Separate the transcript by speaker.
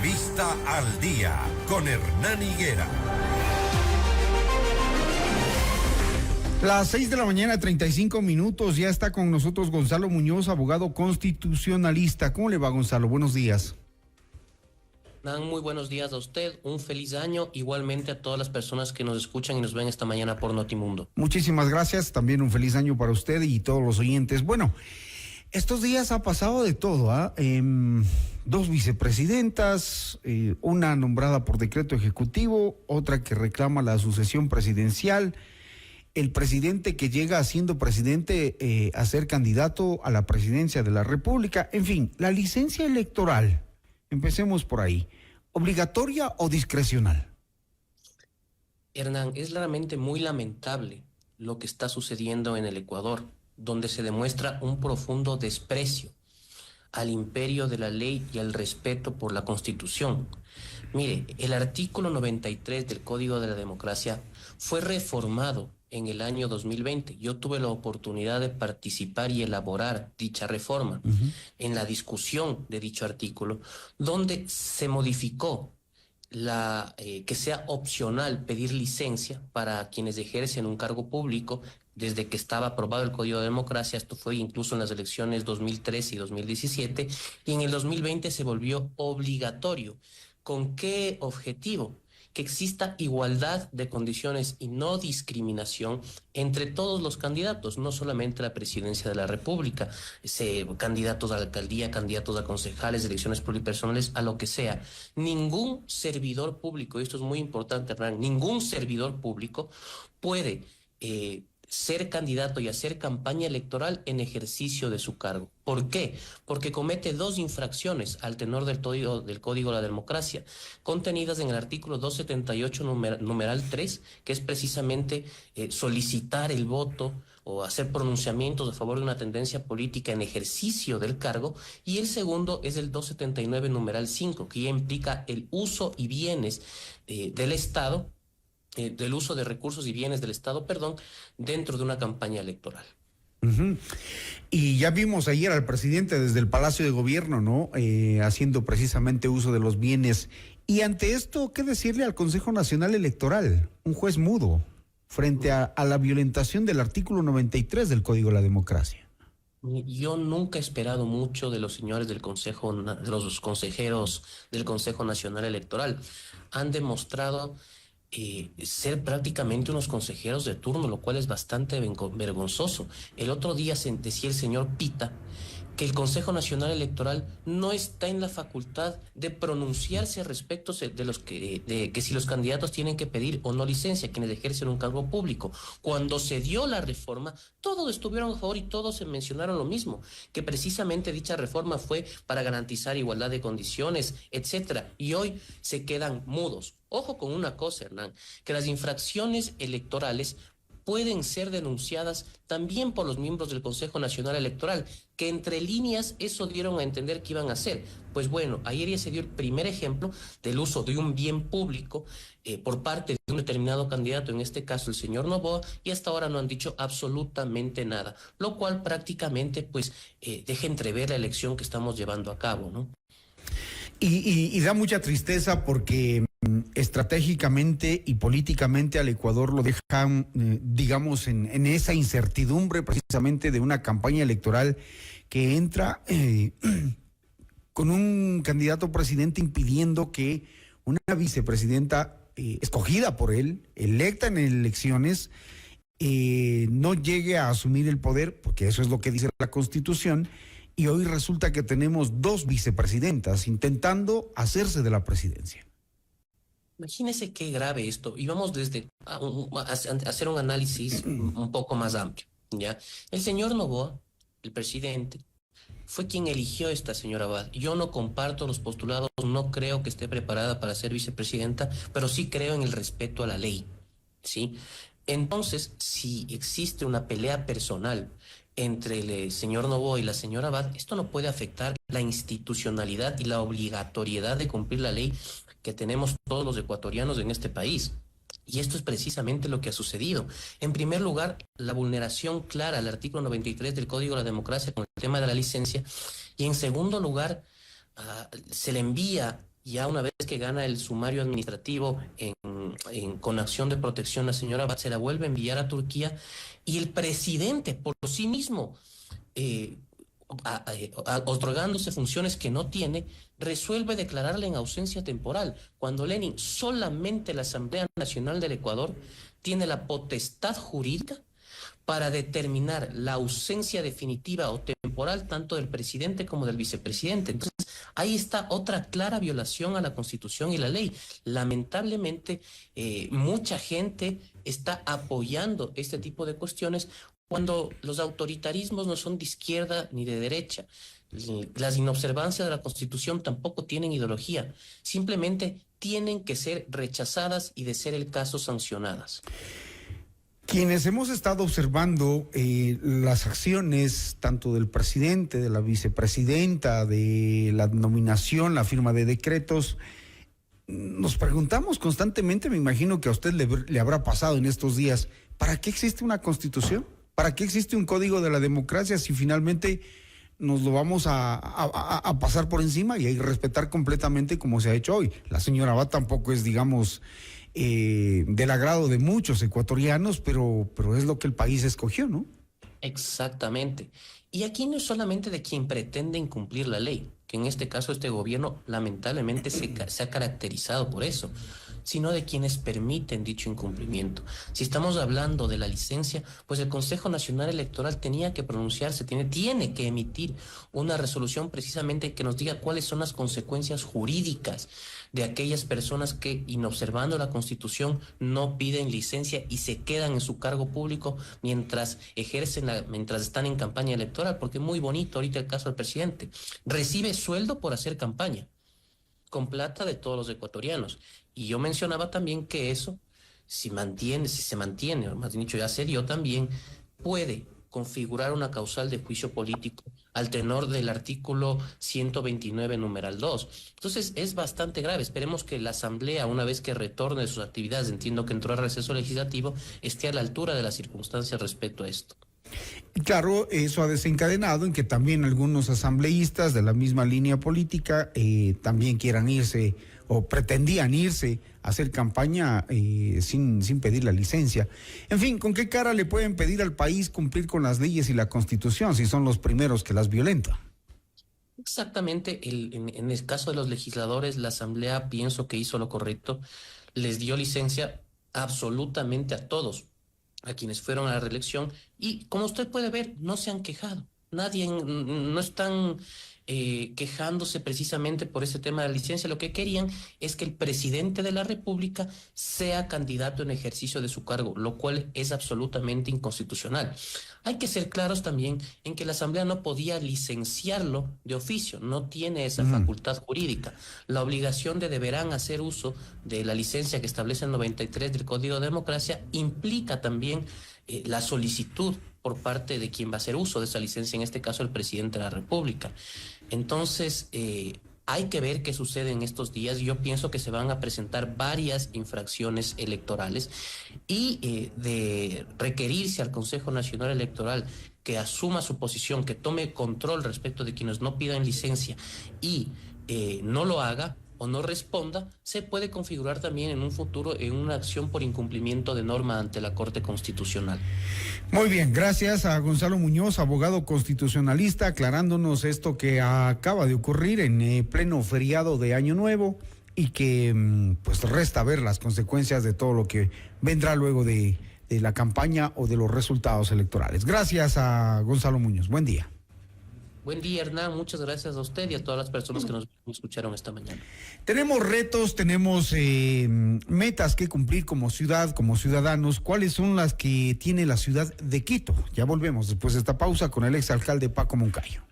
Speaker 1: Entrevista al Día con Hernán Higuera.
Speaker 2: Las 6 de la mañana, 35 minutos, ya está con nosotros Gonzalo Muñoz, abogado constitucionalista. ¿Cómo le va, Gonzalo? Buenos días.
Speaker 3: Muy buenos días a usted, un feliz año, igualmente a todas las personas que nos escuchan y nos ven esta mañana por Notimundo.
Speaker 2: Muchísimas gracias, también un feliz año para usted y todos los oyentes. Bueno, estos días ha pasado de todo, dos vicepresidentas, una nombrada por decreto ejecutivo, otra que reclama la sucesión presidencial, el presidente que llega siendo presidente a ser candidato a la presidencia de la República, en fin, la licencia electoral. Empecemos por ahí. ¿Obligatoria o discrecional?
Speaker 3: Hernán, es realmente muy lamentable lo que está sucediendo en el Ecuador, donde se demuestra un profundo desprecio al imperio de la ley y al respeto por la Constitución. Mire, el artículo 93 del Código de la Democracia fue reformado en el año 2020. Yo tuve la oportunidad de participar y elaborar dicha reforma en la discusión de dicho artículo, donde se modificó que sea opcional pedir licencia para quienes ejercen un cargo público. Desde que estaba aprobado el Código de Democracia, esto fue incluso en las elecciones 2013 y 2017, y en el 2020 se volvió obligatorio. ¿Con qué objetivo? Que exista igualdad de condiciones y no discriminación entre todos los candidatos, no solamente a la presidencia de la República, candidatos a la alcaldía, candidatos a concejales, elecciones pluripersonales, a lo que sea. Ningún servidor público, y esto es muy importante, Hernán, ningún servidor público puede ser candidato y hacer campaña electoral en ejercicio de su cargo. ¿Por qué? Porque comete dos infracciones al tenor del Código de la Democracia, contenidas en el artículo 278, numeral 3, que es precisamente solicitar el voto o hacer pronunciamientos a favor de una tendencia política en ejercicio del cargo, y el segundo es el 279, numeral 5, que ya implica el uso y bienes del Estado, del uso de recursos y bienes del Estado, dentro de una campaña electoral.
Speaker 2: Y ya vimos ayer al presidente desde el Palacio de Gobierno, ¿no? Haciendo precisamente uso de los bienes. Y ante esto, ¿qué decirle al Consejo Nacional Electoral? Un juez mudo frente a la violentación del artículo 93 del Código de la Democracia.
Speaker 3: Yo nunca he esperado mucho de los señores de los consejeros del Consejo Nacional Electoral. Han demostrado ser prácticamente unos consejeros de turno, lo cual es bastante vergonzoso. El otro día decía el señor Pita que el Consejo Nacional Electoral no está en la facultad de pronunciarse respecto de que si los candidatos tienen que pedir o no licencia, quienes ejercen un cargo público. Cuando se dio la reforma, todos estuvieron a favor y todos se mencionaron lo mismo, que precisamente dicha reforma fue para garantizar igualdad de condiciones, etcétera. Y hoy se quedan mudos. Ojo con una cosa, Hernán, que las infracciones electorales pueden ser denunciadas también por los miembros del Consejo Nacional Electoral, que entre líneas eso dieron a entender que iban a hacer. Pues bueno, ayer ya se dio el primer ejemplo del uso de un bien público por parte de un determinado candidato, en este caso el señor Noboa, y hasta ahora no han dicho absolutamente nada, lo cual prácticamente deja entrever la elección que estamos llevando a cabo, ¿no?
Speaker 2: Y da mucha tristeza porque estratégicamente y políticamente al Ecuador lo dejan, digamos, en esa incertidumbre precisamente de una campaña electoral que entra con un candidato presidente impidiendo que una vicepresidenta escogida por él, electa en elecciones, no llegue a asumir el poder, porque eso es lo que dice la Constitución. Y hoy resulta que tenemos dos vicepresidentas intentando hacerse de la presidencia.
Speaker 3: Imagínese qué grave esto. Y vamos desde a hacer un análisis un poco más amplio, ¿ya? El señor Noboa, el presidente, fue quien eligió a esta señora Abad. Yo no comparto los postulados, no creo que esté preparada para ser vicepresidenta, pero sí creo en el respeto a la ley, ¿sí? Entonces, si existe una pelea personal entre el señor Noboa y la señora Abad, esto no puede afectar la institucionalidad y la obligatoriedad de cumplir la ley que tenemos todos los ecuatorianos en este país. Y esto es precisamente lo que ha sucedido. En primer lugar, la vulneración clara al artículo 93 del Código de la Democracia con el tema de la licencia. Y en segundo lugar, se le envía Ya una vez que gana el sumario administrativo con acción de protección, la señora Abad se la vuelve a enviar a Turquía y el presidente por sí mismo, otorgándose funciones que no tiene, resuelve declararla en ausencia temporal, cuando Lenin, solamente la Asamblea Nacional del Ecuador tiene la potestad jurídica para determinar la ausencia definitiva o temporal tanto del presidente como del vicepresidente. Entonces, ahí está otra clara violación a la Constitución y la ley. Lamentablemente, mucha gente está apoyando este tipo de cuestiones cuando los autoritarismos no son de izquierda ni de derecha. Las inobservancias de la Constitución tampoco tienen ideología, simplemente tienen que ser rechazadas y, de ser el caso, sancionadas.
Speaker 2: Quienes hemos estado observando las acciones tanto del presidente, de la vicepresidenta, de la nominación, la firma de decretos, nos preguntamos constantemente, me imagino que a usted le habrá pasado en estos días, ¿para qué existe una Constitución? ¿Para qué existe un código de la democracia si finalmente nos lo vamos a pasar por encima y a respetar completamente como se ha hecho hoy? La señora Abad tampoco es, digamos, del agrado de muchos ecuatorianos, pero es lo que el país escogió, ¿no?
Speaker 3: Exactamente. Y aquí no es solamente de quien pretende incumplir la ley, que en este caso este gobierno lamentablemente se ha caracterizado por eso, sino de quienes permiten dicho incumplimiento. Si estamos hablando de la licencia, pues el Consejo Nacional Electoral tenía que pronunciarse, tiene que emitir una resolución precisamente que nos diga cuáles son las consecuencias jurídicas de aquellas personas que, inobservando la Constitución, no piden licencia y se quedan en su cargo público mientras mientras están en campaña electoral, porque es muy bonito ahorita el caso del presidente. Recibe sueldo por hacer campaña, con plata de todos los ecuatorianos. Y yo mencionaba también que eso, si se mantiene, o más bien dicho, ya se dio también, puede configurar una causal de juicio político al tenor del artículo 129, numeral 2. Entonces, es bastante grave. Esperemos que la Asamblea, una vez que retorne de sus actividades, entiendo que entró a receso legislativo, esté a la altura de las circunstancias respecto a esto.
Speaker 2: Y claro, eso ha desencadenado en que también algunos asambleístas de la misma línea política también quieran irse o pretendían irse a hacer campaña sin pedir la licencia. En fin, ¿con qué cara le pueden pedir al país cumplir con las leyes y la Constitución si son los primeros que las violentan?
Speaker 3: Exactamente, en el caso de los legisladores, la Asamblea pienso que hizo lo correcto, les dio licencia absolutamente a todos, a quienes fueron a la reelección, y como usted puede ver, no se han quejado. Nadie, no están quejándose precisamente por ese tema de la licencia. Lo que querían es que el presidente de la República sea candidato en ejercicio de su cargo, lo cual es absolutamente inconstitucional. Hay que ser claros también en que la Asamblea no podía licenciarlo de oficio, no tiene esa facultad jurídica. La obligación de deberán hacer uso de la licencia que establece el 93 del Código de Democracia implica también la solicitud por parte de quien va a hacer uso de esa licencia, en este caso el presidente de la República. Entonces, hay que ver qué sucede en estos días. Yo pienso que se van a presentar varias infracciones electorales y de requerirse al Consejo Nacional Electoral que asuma su posición, que tome control respecto de quienes no pidan licencia y no lo haga o no responda, se puede configurar también en un futuro en una acción por incumplimiento de norma ante la Corte Constitucional.
Speaker 2: Muy bien, gracias a Gonzalo Muñoz, abogado constitucionalista, aclarándonos esto que acaba de ocurrir en pleno feriado de Año Nuevo y que pues resta ver las consecuencias de todo lo que vendrá luego de la campaña o de los resultados electorales. Gracias a Gonzalo Muñoz, buen día.
Speaker 3: Buen día, Hernán. Muchas gracias a usted y a todas las personas que nos escucharon esta mañana.
Speaker 2: Tenemos retos, tenemos metas que cumplir como ciudad, como ciudadanos. ¿Cuáles son las que tiene la ciudad de Quito? Ya volvemos después de esta pausa con el exalcalde Paco Moncayo.